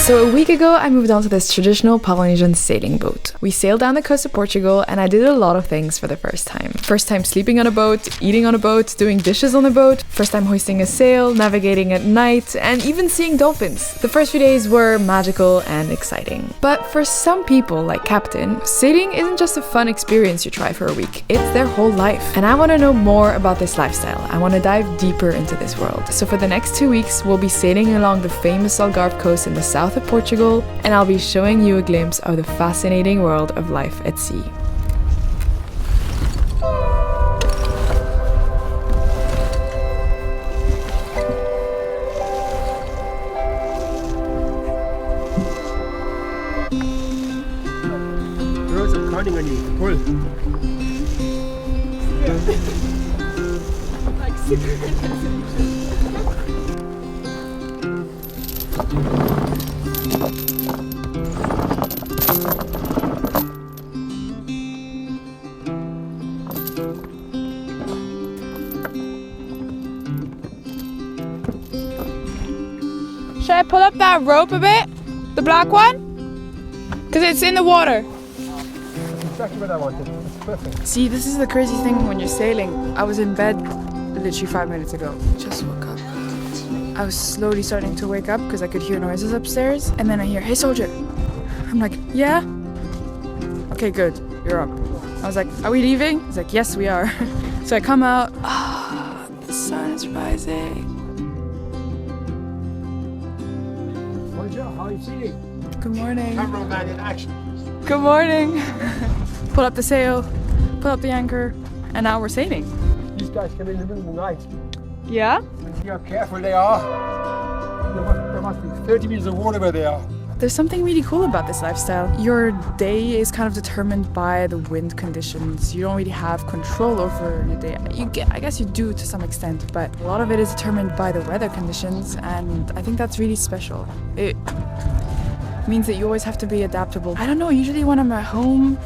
So a week ago, I moved onto this traditional Polynesian sailing boat. We sailed down the coast of Portugal and I did a lot of things for the first time. First time sleeping on a boat, eating on a boat, doing dishes on a boat, first time hoisting a sail, navigating at night, and even seeing dolphins. The first few days were magical and exciting. But for some people, like Captain, sailing isn't just a fun experience you try for a week, it's their whole life. And I want to know more about this lifestyle. I want to dive deeper into this world. So for the next 2 weeks, we'll be sailing along the famous Algarve coast in the south of Portugal, and I'll be showing you a glimpse of the fascinating world of life at sea. Girls, I'm counting on you. Pull. Like secret. Should I pull up that rope a bit? The black one? Because it's in the water. That's exactly what I wanted. That's perfect. See, this is the crazy thing when you're sailing. I was in bed literally 5 minutes ago. Just woke up. I was slowly starting to wake up because I could hear noises upstairs. And then I hear, "Hey soldier." I'm like, "Yeah?" "Okay, good. You're up." I was like, "Are we leaving?" He's like, "Yes, we are." So I come out. Ah, the sun is rising. Bonjour, how are you feeling? Good morning. Cameraman in action. Good morning. Pull up the sail, pull up the anchor, and now we're sailing. These guys come in the middle of the night. Yeah? See how careful they are. There must be 30 meters of water where they are. There's something really cool about this lifestyle. Your day is kind of determined by the wind conditions. You don't really have control over your day. I guess you do to some extent, but a lot of it is determined by the weather conditions, and I think that's really special. It means that you always have to be adaptable. I don't know, usually when I'm at home,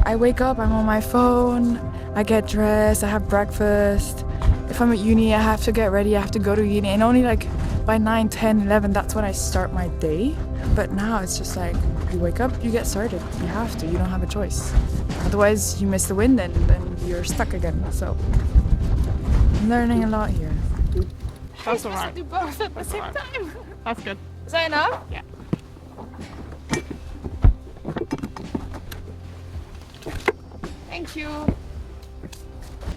I wake up, I'm on my phone, I get dressed, I have breakfast. If I'm at uni, I have to get ready, I have to go to uni, and only like by 9, 10, 11, that's when I start my day. But now it's just like, you wake up, you get started. You have to, you don't have a choice. Otherwise, you miss the wind and then you're stuck again. So, I'm learning a lot here. That's alright. Do both at the same time. That's good. Is that enough? Yeah. Thank you.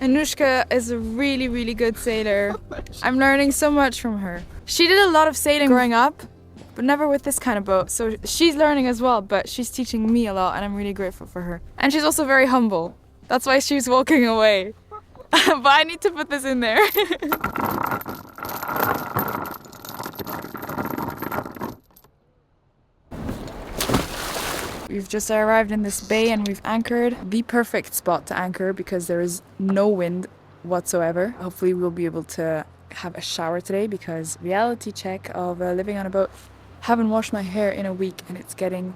Anushka is a really, really good sailor. I'm learning so much from her. She did a lot of sailing growing up, but never with this kind of boat. So she's learning as well, but she's teaching me a lot and I'm really grateful for her. And she's also very humble. That's why she's walking away. But I need to put this in there. We've just arrived in this bay and we've anchored. The perfect spot to anchor because there is no wind whatsoever. Hopefully we'll be able to have a shower today because reality check of living on a boat. Haven't washed my hair in a week and it's getting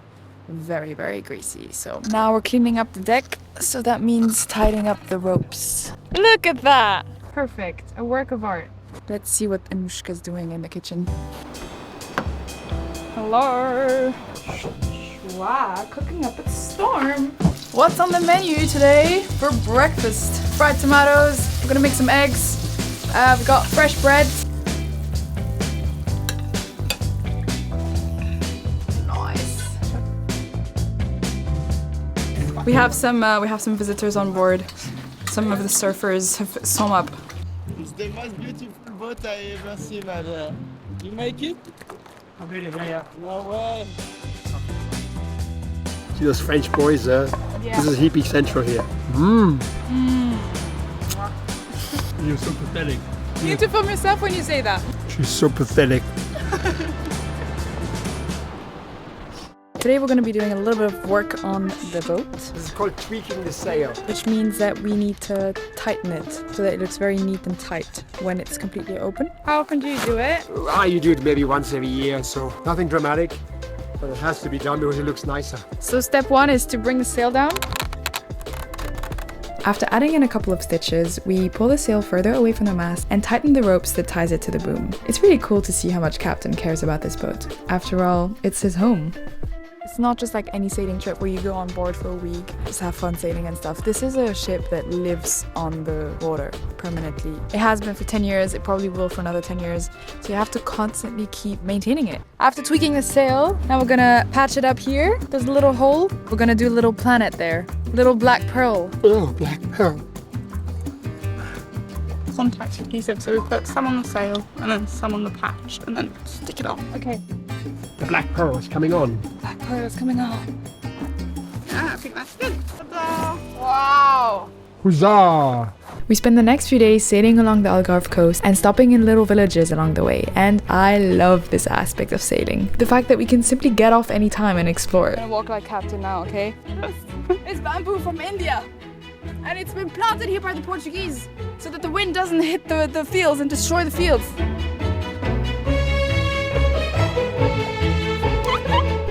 very, very greasy. So now we're cleaning up the deck. So that means tidying up the ropes. Look at that! Perfect, a work of art. Let's see what Anushka's doing in the kitchen. Hello! Wow, cooking up a storm. What's on the menu today for breakfast? Fried tomatoes, we're gonna make some eggs. We've got fresh bread. Nice. We have some visitors on board. Some of the surfers have swum up. It's the most beautiful boat I ever seen, man. You make it? I'm ready, yeah. No way. See those French boys there? Yeah. This is hippie central here. You're so pathetic. You need to film yourself when you say that. She's so pathetic. Today we're going to be doing a little bit of work on the boat, This is called tweaking the sail. which means that we need to tighten it so that it looks very neat and tight when it's completely open. How often do you do it? You do it maybe once every year, so nothing dramatic. But it has to be done because it looks nicer. So step one is to bring the sail down. After adding in a couple of stitches, we pull the sail further away from the mast and tighten the ropes that ties it to the boom. It's really cool to see how much Captain cares about this boat. After all, it's his home. It's not just like any sailing trip where you go on board for a week, just have fun sailing and stuff. This is a ship that lives on the water permanently. It has been for 10 years, it probably will for another 10 years. So you have to constantly keep maintaining it. After tweaking the sail, now we're gonna patch it up here. There's a little hole. We're gonna do a little planet there. Little black pearl. Oh, black pearl. Contact adhesive, so we put some on the sail and then some on the patch and then stick it on. Okay, The black pearl is coming on. black pearl is coming on. Yeah, I think that's good. Ta-da! Wow! Huzzah! We spend the next few days sailing along the Algarve coast and stopping in little villages along the way, and I love this aspect of sailing. The fact that we can simply get off anytime and explore. I'm gonna walk like Captain now, okay? It's bamboo from India, and it's been planted here by the Portuguese so that the wind doesn't hit the fields and destroy the fields.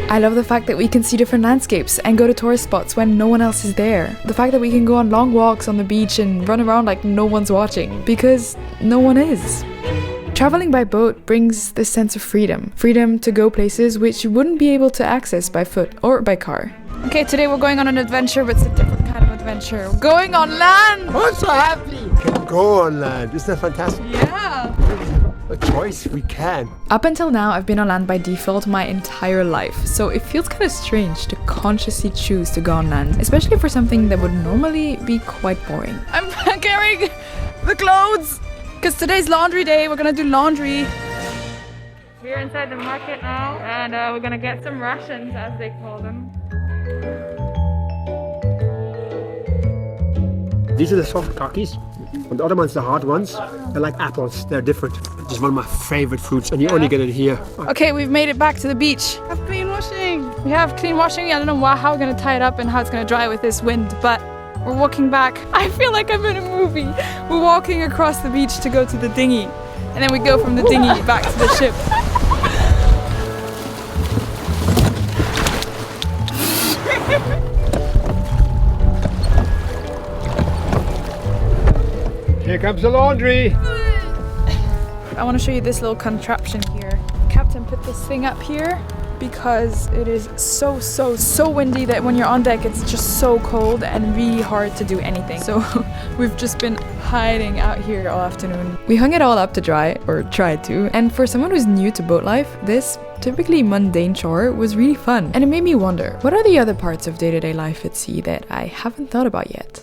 I love the fact that we can see different landscapes and go to tourist spots when no one else is there. The fact that we can go on long walks on the beach and run around like no one's watching, because no one is. Traveling by boat brings this sense of freedom. Freedom to go places which you wouldn't be able to access by foot or by car. Okay, today we're going on an adventure, but it's a different kind of adventure. We're going on land! I'm so happy! Can go on land. Isn't that fantastic? Yeah! A choice we can. Up until now, I've been on land by default my entire life, so it feels kind of strange to consciously choose to go on land, especially for something that would normally be quite boring. I'm carrying the clothes, because today's laundry day, we're gonna do laundry. We're inside the market now, and we're gonna get some rations, as they call them. These are the soft kakis, and the other ones, the hard ones. They're like apples. They're different. This is one of my favorite fruits, and you only get it here. Okay, we've made it back to the beach. We have clean washing. We have clean washing. I don't know how we're gonna tie it up and how it's gonna dry with this wind, but we're walking back. I feel like I'm in a movie. We're walking across the beach to go to the dinghy, and then we go from the dinghy back to the ship. Here comes the laundry. I want to show you this little contraption here. Captain put this thing up here because it is so windy that when you're on deck it's just so cold and really hard to do anything. So we've just been hiding out here all afternoon. We hung it all up to dry, or tried to, and for someone who's new to boat life, this typically mundane chore was really fun. And it made me wonder, what are the other parts of day-to-day life at sea that I haven't thought about yet?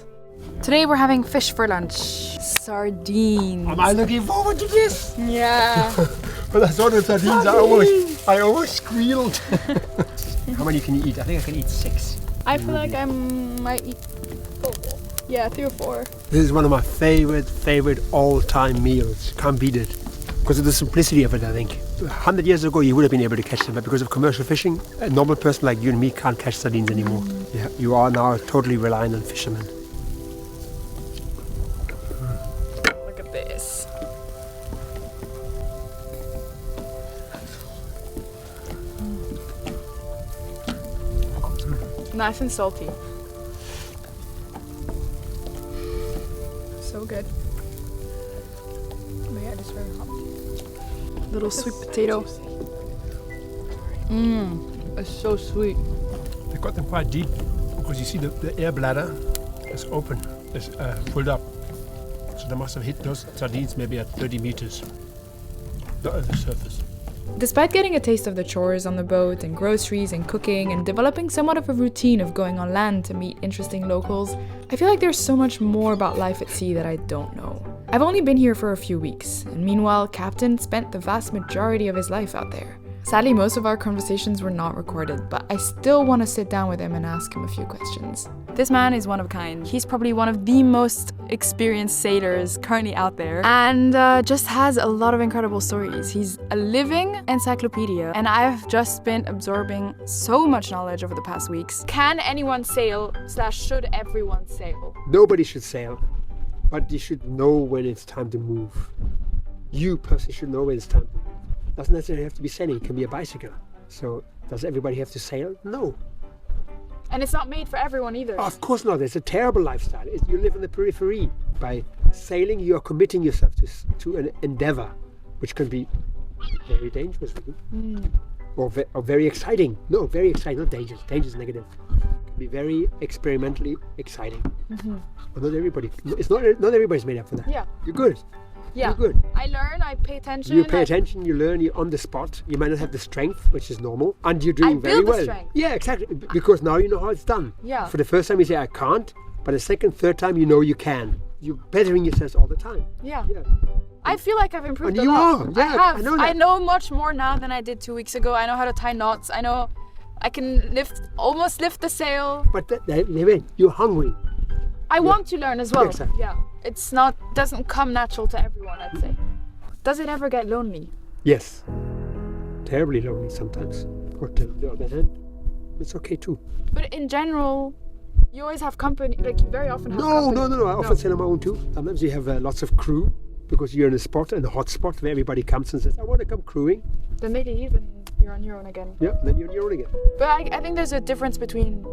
Today we're having fish for lunch. Sardines. Am I looking forward to this? Yeah. But I saw the sardines, I almost squealed. How many can you eat? I think I can eat 6. I feel like I might eat 4. Yeah, 3 or 4. This is one of my favorite all-time meals. Can't beat it. Because of the simplicity of it, I think. 100 years ago, you would have been able to catch them, but because of commercial fishing, a normal person like you and me can't catch sardines anymore. Yeah, you are now totally reliant on fishermen. Look at this. Nice and salty. So good. Oh yeah, it's very hot. Little sweet potato. It's so sweet. They got them quite deep because you see the air bladder is open, is filled up. So they must have hit those sardines maybe at 30 meters at the surface. Despite getting a taste of the chores on the boat and groceries and cooking and developing somewhat of a routine of going on land to meet interesting locals, I feel like there's so much more about life at sea that I don't know. I've only been here for a few weeks, and meanwhile, Captain spent the vast majority of his life out there. Sadly, most of our conversations were not recorded, but I still want to sit down with him and ask him a few questions. This man is one of a kind. He's probably one of the most experienced sailors currently out there, and just has a lot of incredible stories. He's a living encyclopedia, and I've just been absorbing so much knowledge over the past weeks. Can anyone sail / should everyone sail? Nobody should sail, but you should know when it's time to move. You personally should know when it's time to move. Doesn't necessarily have to be sailing, it can be a bicycle. So does everybody have to sail? No. And it's not made for everyone either. Of course not. It's a terrible lifestyle. You live in the periphery. By sailing, you are committing yourself to an endeavor, which can be very dangerous for you. Or very exciting. No, very exciting, not dangerous. Dangerous is negative. It can be very experimentally exciting. But not everybody. Not everybody's made up for that. Yeah. You're good. Yeah. You're good. I learn, I pay attention. You pay attention, you learn, you're on the spot. You might not have the strength, which is normal, and you're doing very build the well. strength. Yeah, exactly. Because now you know how it's done. Yeah. For the first time you say, I can't, but the second, third time you know you can. You're bettering yourself all the time. Yeah. Yeah. I feel like I've improved And a you lot. are. Yeah, I have. I know that. I know much more now than I did 2 weeks ago. I know how to tie knots. I know I can almost lift the sail. But you're hungry. I want to learn as well. Exactly. Yeah. Doesn't come natural to everyone, I'd say. Does it ever get lonely? Yes. Terribly lonely sometimes. But on the other hand, it's okay too. But in general, you always have company, like you very often have company. No. I often sail on my own too. Sometimes you have lots of crew because you're in a hot spot where everybody comes and says, I want to come crewing. Then they leave and you're on your own again. Yeah, then you're on your own again. But I think there's a difference between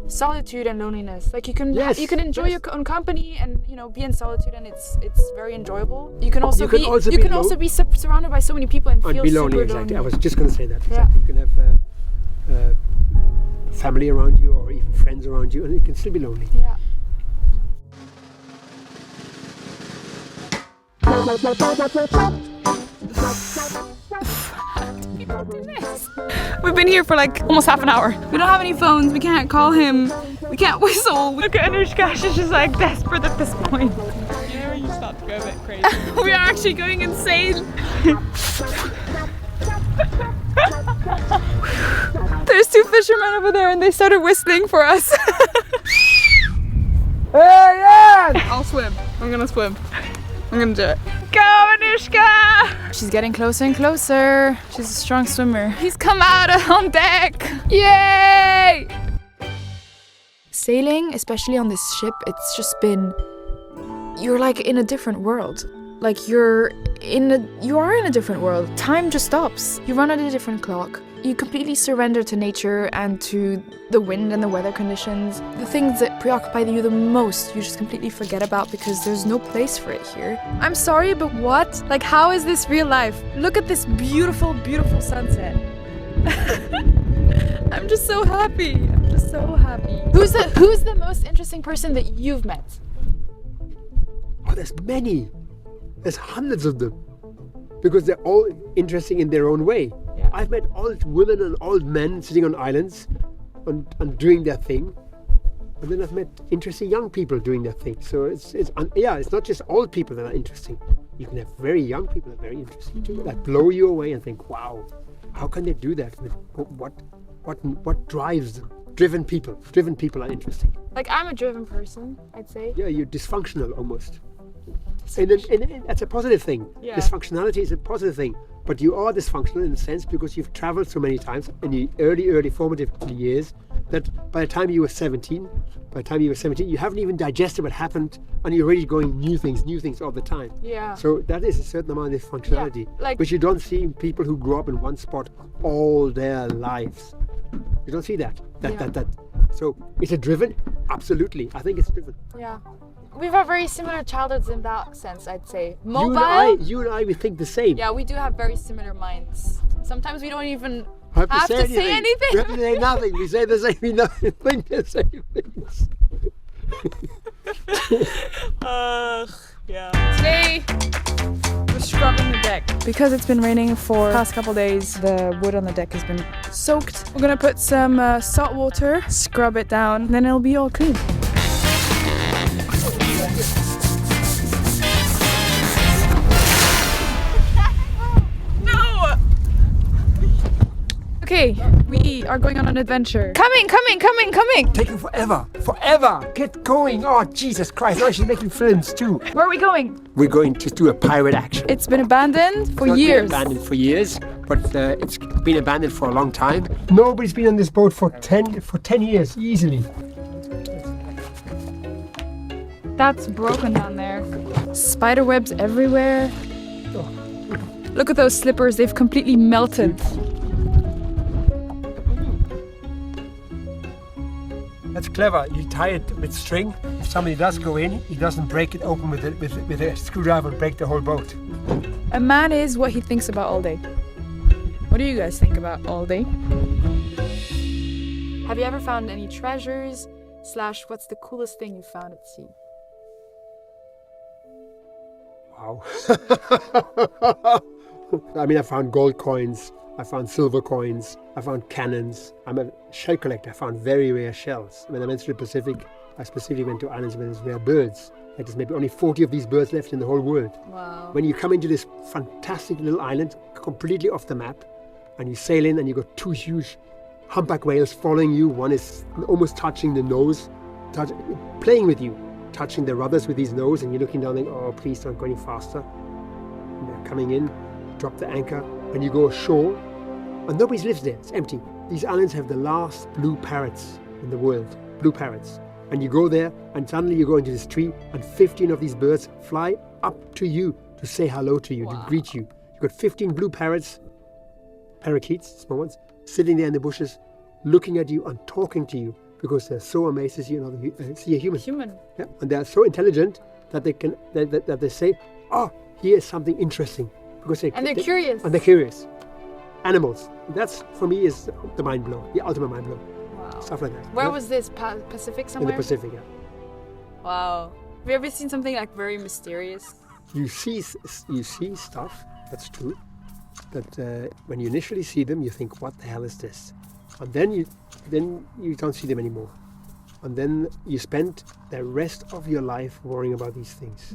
solitude and loneliness. Like you can enjoy your own company and be in solitude, and it's very enjoyable. You can also be surrounded by so many people and feel be super lonely. lonely. Exactly. I was just going to say that. Yeah. Exactly. You can have family around you or even friends around you, and it can still be lonely. Yeah. We've been here for like almost half an hour. We don't have any phones, we can't call him, we can't whistle. Look at Anushka, she's just like desperate at this point. You know when you start to go a bit crazy? We are actually going insane. There's two fishermen over there and they started whistling for us. Hey, Jan! I'll swim. I'm gonna swim. I'm gonna do it. Go, Anushka! She's getting closer and closer. She's a strong swimmer. He's come out on deck! Yay! Sailing, especially on this ship, it's just been... You're like in a different world. Like you are in a different world. Time just stops. You run at a different clock. You completely surrender to nature and to the wind and the weather conditions. The things that preoccupy you the most, you just completely forget about because there's no place for it here. I'm sorry, but what? Like, how is this real life? Look at this beautiful, beautiful sunset. I'm just so happy. I'm just so happy. Who's the most interesting person that you've met? Oh, there's many. There's hundreds of them. Because they're all interesting in their own way. Yeah. I've met old women and old men sitting on islands and doing their thing. And then I've met interesting young people doing their thing. So it's not just old people that are interesting. You can have very young people that are very interesting too, that blow you away and think, wow, how can they do that? What drives them? Driven people are interesting. Like, I'm a driven person, I'd say. Yeah, you're dysfunctional almost. And that's a positive thing. Yeah. Dysfunctionality is a positive thing. But you are dysfunctional in a sense because you've traveled so many times in the early formative years that by the time you were 17, you haven't even digested what happened and you're already going new things all the time. Yeah. So that is a certain amount of dysfunctionality, which you don't see in people who grew up in one spot all their lives. You don't see that. So is it driven? Absolutely. I think it's driven. Yeah. We've had very similar childhoods in that sense, I'd say. Mobile. You and I, we think the same. Yeah, we do have very similar minds. Sometimes we don't even have to say anything. We have to say nothing. We say the same. We think the same things. Yeah. Today we're scrubbing the deck because it's been raining for the past couple days. The wood on the deck has been soaked. We're gonna put some salt water, scrub it down, and then it'll be all clean. Okay, we are going on an adventure. Coming! Taking forever. Get going. Oh, Jesus Christ. Now she's making films too. Where are we going? We're going to do a pirate action. It's been abandoned for It's not years. been abandoned for years, but it's been abandoned for a long time. Nobody's been on this boat for 10 years, easily. That's broken down there. Spider webs everywhere. Look at those slippers, they've completely melted. That's clever. You tie it with string. If somebody does go in, he doesn't break it open with a screwdriver and break the whole boat. A man is what he thinks about all day. What do you guys think about all day? Have you ever found any treasures? / what's the coolest thing you found at sea? Wow. I mean, I found gold coins. I found silver coins. I found cannons. I'm a shell collector. I found very rare shells. When I went to the Pacific, I specifically went to islands where there's rare birds. Like there's maybe only 40 of these birds left in the whole world. Wow. When you come into this fantastic little island, completely off the map, and you sail in and you've got 2 huge humpback whales following you. One is almost touching the nose, playing with you, touching the rudders with his nose, and you're looking down like, oh, please don't go any faster. And they're coming in, drop the anchor, and you go ashore, and nobody lives there. It's empty. These islands have the last blue parrots in the world, blue parrots. And you go there, and suddenly you go into this tree, and 15 of these birds fly up to you to say hello to you, to greet you. You've got 15 blue parrots, parakeets, small ones, sitting there in the bushes, looking at you and talking to you because they're so amazed to see see a human. Yeah. And they're so intelligent that they can that they say, "Oh, here's something interesting," because they're curious. And they're curious. Animals. That's for me is the mind blow, the ultimate mind blow. Wow. Stuff like that. Where was this? Pacific somewhere? In the Pacific, yeah. Wow. Have you ever seen something like very mysterious? You see stuff. That's true. That when you initially see them, you think, "What the hell is this?" And then you don't see them anymore. And then you spend the rest of your life worrying about these things.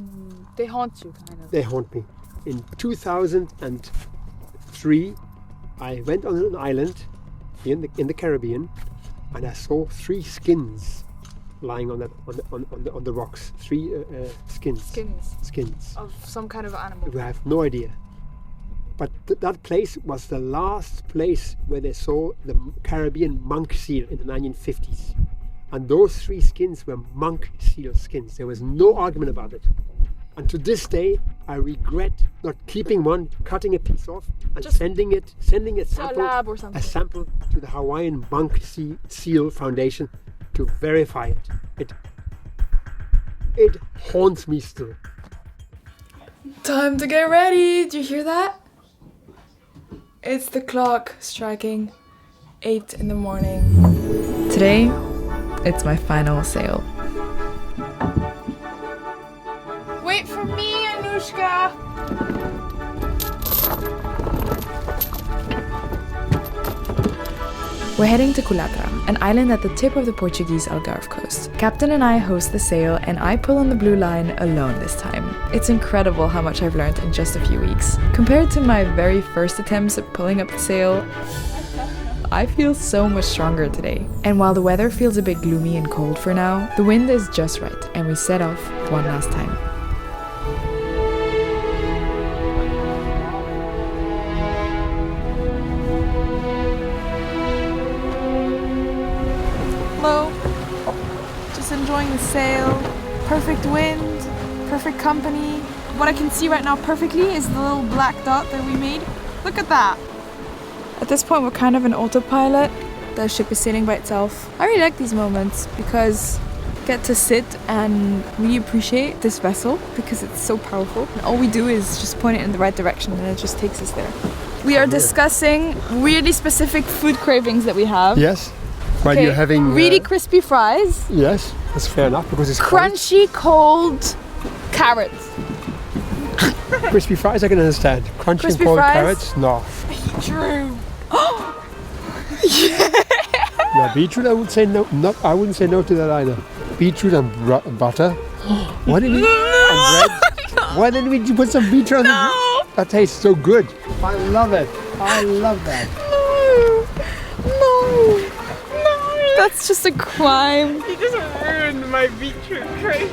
They haunt you, kind of. They haunt me. In 2003, I went on an island in the Caribbean, and I saw 3 skins lying on the rocks. 3 skins. Skins of some kind of animal. We have no idea. But that place was the last place where they saw the Caribbean monk seal in the 1950s. And those 3 skins were monk seal skins. There was no argument about it. And to this day, I regret not keeping one, cutting a piece off, and sending a sample to the Hawaiian Monk Seal Foundation to verify it. It haunts me still. Time to get ready. Do you hear that? It's the clock striking 8 in the morning. Today, it's my final sail. Wait for me, Anushka! We're heading to Culatra, an island at the tip of the Portuguese Algarve coast. Captain and I host the sail, and I pull on the blue line alone this time. It's incredible how much I've learned in just a few weeks. Compared to my very first attempts at pulling up the sail, I feel so much stronger today. And while the weather feels a bit gloomy and cold for now, the wind is just right, and we set off one last time. Hello. Just enjoying the sail. Perfect wind, perfect company. What I can see right now perfectly is the little black dot that we made. Look at that. At this point, we're kind of an autopilot. The ship is sailing by itself. I really like these moments because I get to sit and really appreciate this vessel because it's so powerful. And all we do is just point it in the right direction and it just takes us there. We are discussing really specific food cravings that we have. Yes. While you're having really crispy fries. Yes, that's fair enough because it's crunchy, cold carrots. Crispy fries, I can understand. Crunchy crispy and cold fries? carrots, no. True. No, beetroot, I would say no. I wouldn't say no to that either. Beetroot and butter. Why didn't we? And bread. Why didn't we put some beetroot on the? That tastes so good. I love it. I love that. No. That's just a crime. You just ruined my beetroot craze.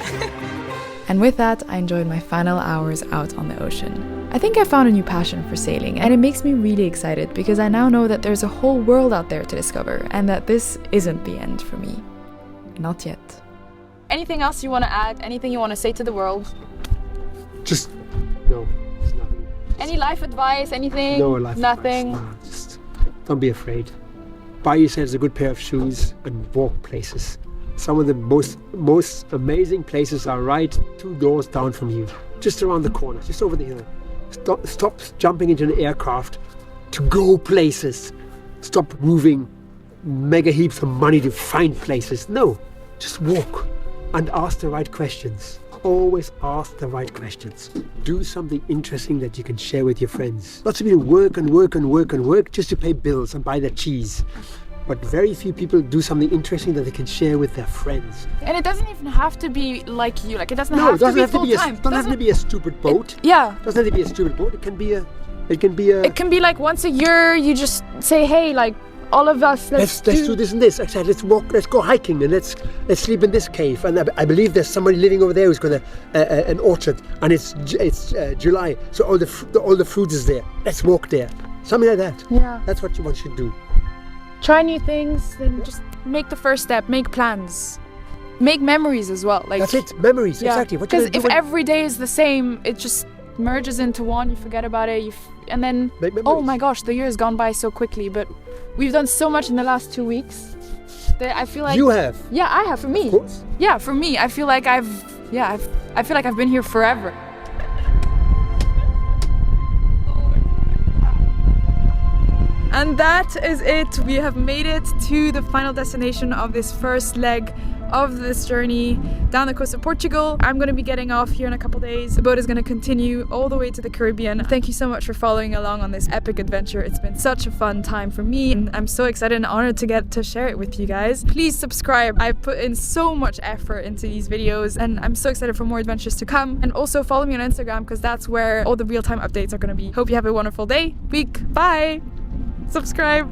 And with that, I enjoyed my final hours out on the ocean. I think I found a new passion for sailing, and it makes me really excited because I now know that there's a whole world out there to discover and that this isn't the end for me. Not yet. Anything else you want to add? Anything you want to say to the world? Just, no, it's nothing. Any life advice? Anything? No life Nothing. advice. No, just don't be afraid. Buy yourselves a good pair of shoes and walk places. Some of the most amazing places are right 2 doors down from you, just around the corner, just over the hill. Stop jumping into an aircraft to go places. Stop moving mega heaps of money to find places. No, just walk and ask the right questions. Always ask the right questions. Do something interesting that you can share with your friends. Lots of people work and work and work and work just to pay bills and buy their cheese. But very few people do something interesting that they can share with their friends. And it doesn't even have to be like you. Like it doesn't No, have it doesn't to be have to be full time. doesn't have to be a stupid boat. Yeah. Doesn't have to be a stupid boat. It can be like once a year you just say, hey, like all of us, let's do this and this. I said, let's go hiking and let's sleep in this cave. And I believe there's somebody living over there who's got an orchard, and it's July, so all the fruit is there. Let's walk there. Something like that. Yeah. That's what one should do. Try new things and just make the first step. Make plans. Make memories as well. Like that's it. Memories. yeah. Exactly. What Because if every day is the same, it just merges into one. You forget about it. And then oh my gosh, the year has gone by so quickly. But we've done so much in the last 2 weeks that I feel like you have. Yeah, I have. For me. Of course. Yeah, for me, I feel like I feel like I've been here forever. And that is it. We have made it to the final destination of this first leg of this journey down the coast of Portugal. I'm going to be getting off here in a couple days. The boat is going to continue all the way to the Caribbean. Thank you so much for following along on this epic adventure. It's been such a fun time for me, and I'm so excited and honored to get to share it with you guys. Please subscribe. I've put in so much effort into these videos, and I'm so excited for more adventures to come. And also follow me on Instagram, because that's where all the real-time updates are going to be. Hope you have a wonderful day, week. Bye! Subscribe.